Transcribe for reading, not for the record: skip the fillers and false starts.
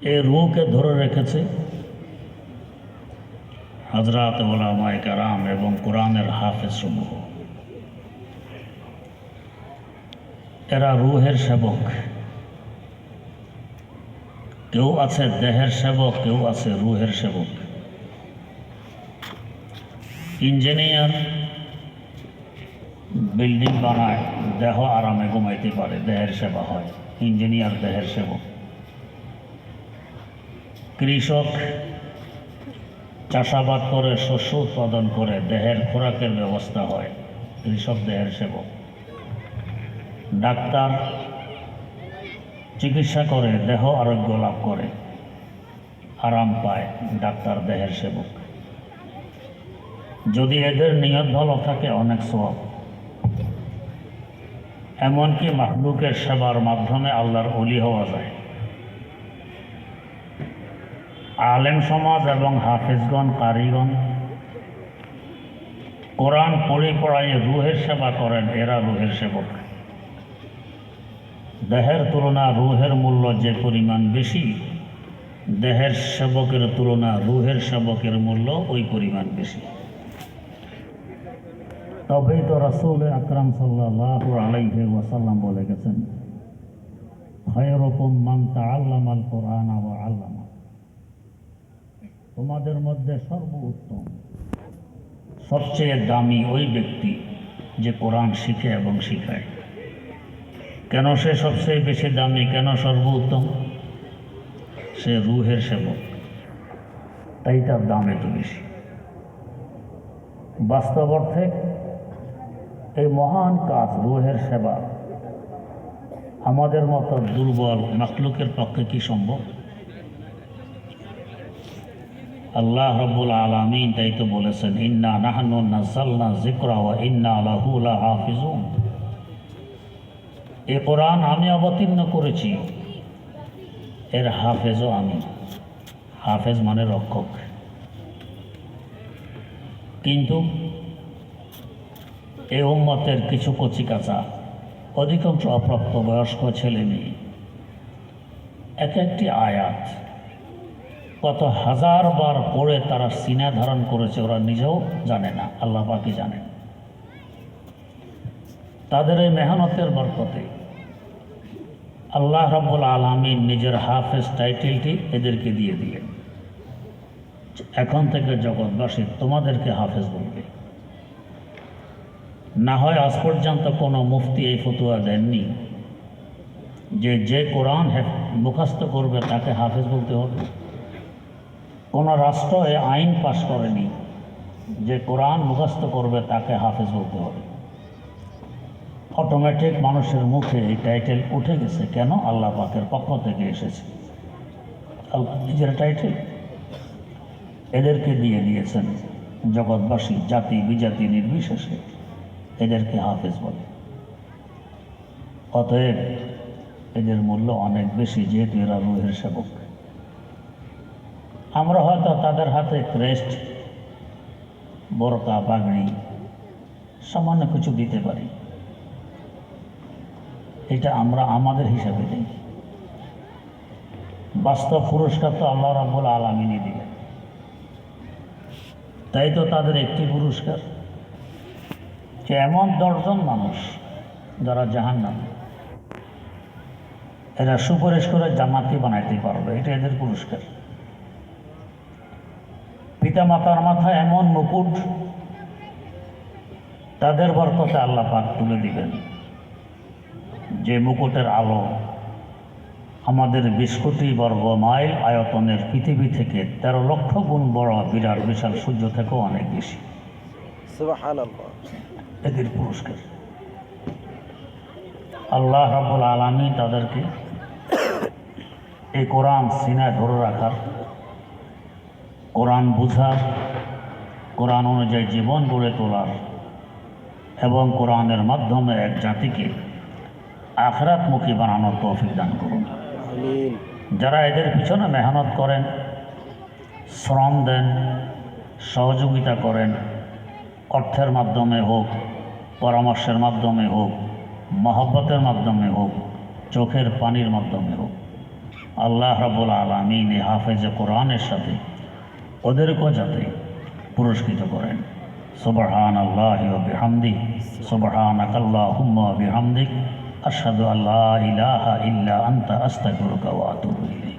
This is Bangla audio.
এই রূহকে ধরে রেখেছে হযরত উলামায়ে কেরাম এবং কোরআনের হাফেজ সমূহ। এরা রূহের সেবক। কেউ আছে দেহের সেবক, কেউ আছে রূহের সেবক। ইঞ্জিনিয়ার বিল্ডিং বানায়, দেহ আরামে ঘুমাইতে পারে, দেহের সেবা হয়, ইঞ্জিনিয়ার দেহের সেবক। কৃষক চাষাবাদ করে, শস্য উৎপাদন করে, দেহের খোরাকের ব্যবস্থা হয়, কৃষক দেহের সেবক। ডাক্তার চিকিৎসা করে, দেহ আরোগ্য লাভ করে, আরাম পায়, ডাক্তার দেহের সেবক। যদি এদের নিয়ত ভালো থাকে অনেক সওয়াব। এমনকি মাখলুকের সেবার মাধ্যমে আল্লাহর ওলি হওয়া যায়। আলেম সমাজ এবং হাফেজগণ, কারিগণ কোরআন পড়ে পড়ায় রূহের সেবা করেন, এরা রূহের সেবক। দেহের তুলনা রূহের মূল্য যে পরিমাণ বেশি, দেহের সেবকের তুলনা রূহের সেবকের মূল্য ওই পরিমাণ বেশি। তবেই তো রাসূল আকরাম সাল্লাল্লাহু আলাইহি ওয়াসাল্লাম বলে গেছেন, খায়রুকুম মান তাআল্লামাল কুরআন ওয়া আল্লামা। তোমাদের মধ্যে সর্বোত্তম, সবচেয়ে দামি ওই ব্যক্তি যে কোরআন শিখে এবং শিখায়। কেন সে সবচেয়ে বেশি দামি, কেন সর্বোত্তম? সে রূহের সেবক, তাই তার দাম এত বেশি। বাস্তব অর্থে এই মহান কাজ রূহের সেবা আমাদের মতো দুর্বল মাখলুকের পক্ষে কি সম্ভব? আল্লাহ রাব্বুল আলামিন তাই তো বলেছেন, ইন্না নাহনু নাযালনা যিকরা ওয়া ইন্না লাহু লাহাফিজুন। এ কোরআন আমি অবতীর্ণ করেছি, এর হাফেজও আমি। হাফেজ মানে রক্ষক। কিন্তু এই উম্মতের কিছু কচিকাঁচা, অধিকাংশ অপ্রাপ্ত বয়স্ক ছেলে মেয়ে এক একটি আয়াত কত হাজার বার পড়ে তারা সিনা ধারণ করেছে, ওরা নিজেও জানে না, আল্লাহ পাকই জানেন। তাদের এই মেহনতের বরকতে আল্লাহ রাব্বুল আলামিন নিজের হাফেজ টাইটেলটি এদেরকে দিয়ে দিলেন। এখন থেকে জগৎবাসী তোমাদেরকে হাফেজ বলবে। না হয় আজ পর্যন্ত কোনো মুফতি এই ফতোয়া দেননি যে যে কোরআন মুখস্থ করবে তাকে হাফেজ বলতে হবে। কোনো রাষ্ট্র এ আইন পাশ করেনি যে কোরআন মুখস্থ করবে তাকে হাফেজ বলতে হবে। অটোমেটিক মানুষের মুখে এই টাইটেল উঠে গেছে। কেন? আল্লাহ পাকের পক্ষ থেকে এসেছে, আল্লাহ নিজের টাইটেল এদেরকে দিয়ে দিয়েছেন। জগৎবাসী জাতি বিজাতি নির্বিশেষে এদেরকে হাফেজ বলে। অতএব এদের মূল্য অনেক বেশি, যেহেতু এরা রূহের সেবক। আমরা হয়তো তাদের হাতে ক্রেস্ট, বোরকা, পাগড়ি, সামান্য কিছু দিতে পারি, এটা আমরা আমাদের হিসাবে দিই। বাস্তব পুরস্কার তো আল্লাহ রাব্বুল আলামিনই দিলেন। তাই তো তাদের একটি পুরস্কার যে এমন 10 জন মানুষ যারা জাহান্নামী, এরা সুপারিশ করে জান্নাতি বানাইতে পারবে, এটা এদের পুরস্কার। পিতা মাতার মাথায় এমন মুকুট তাদের বরকতে আল্লাহ পাক তুলে দিবেন, যে মুকুটের আলো আমাদের 20 কোটি বর্গ মাইল আয়তনের পৃথিবী থেকে 13 লক্ষ গুণ বড় বিরাট বিশাল সূর্য থেকেও অনেক বেশি। সুবহানাল্লাহ। এদের পুরস্কার আল্লাহ রাব্বুল আলামিন তাদেরকে এই কোরআন সিনায় ধরে রাখার, কোরআন বুঝার, কোরআন অনুযায়ী জীবন গড়ে তোলার এবং কোরআনের মাধ্যমে এক জাতিকে আখিরাতমুখী বানানোর তৌফিক দান করুন। যারা এদের পিছনে মেহনত করেন, শ্রম দেন, সহযোগিতা করেন, অর্থের মাধ্যমে হোক, পরামর্শের মাধ্যমে হোক, মহব্বতের মাধ্যমে হোক, চোখের পানির মাধ্যমে হোক, আল্লাহ রাব্বুল আলামিন এই হাফেজে কোরআনের সাথে ওদেরকেও যাতে পুরস্কৃত করেন। সুবহানাল্লাহি ওয়া বিহামদিহি সুবহানাকাল্লাহুম্মা ওয়া বিহামদিক আশহাদু আল্লা ইলাহা ইল্লা আনতা আস্তাগফিরুকা ওয়া আতুবু ইলাইক।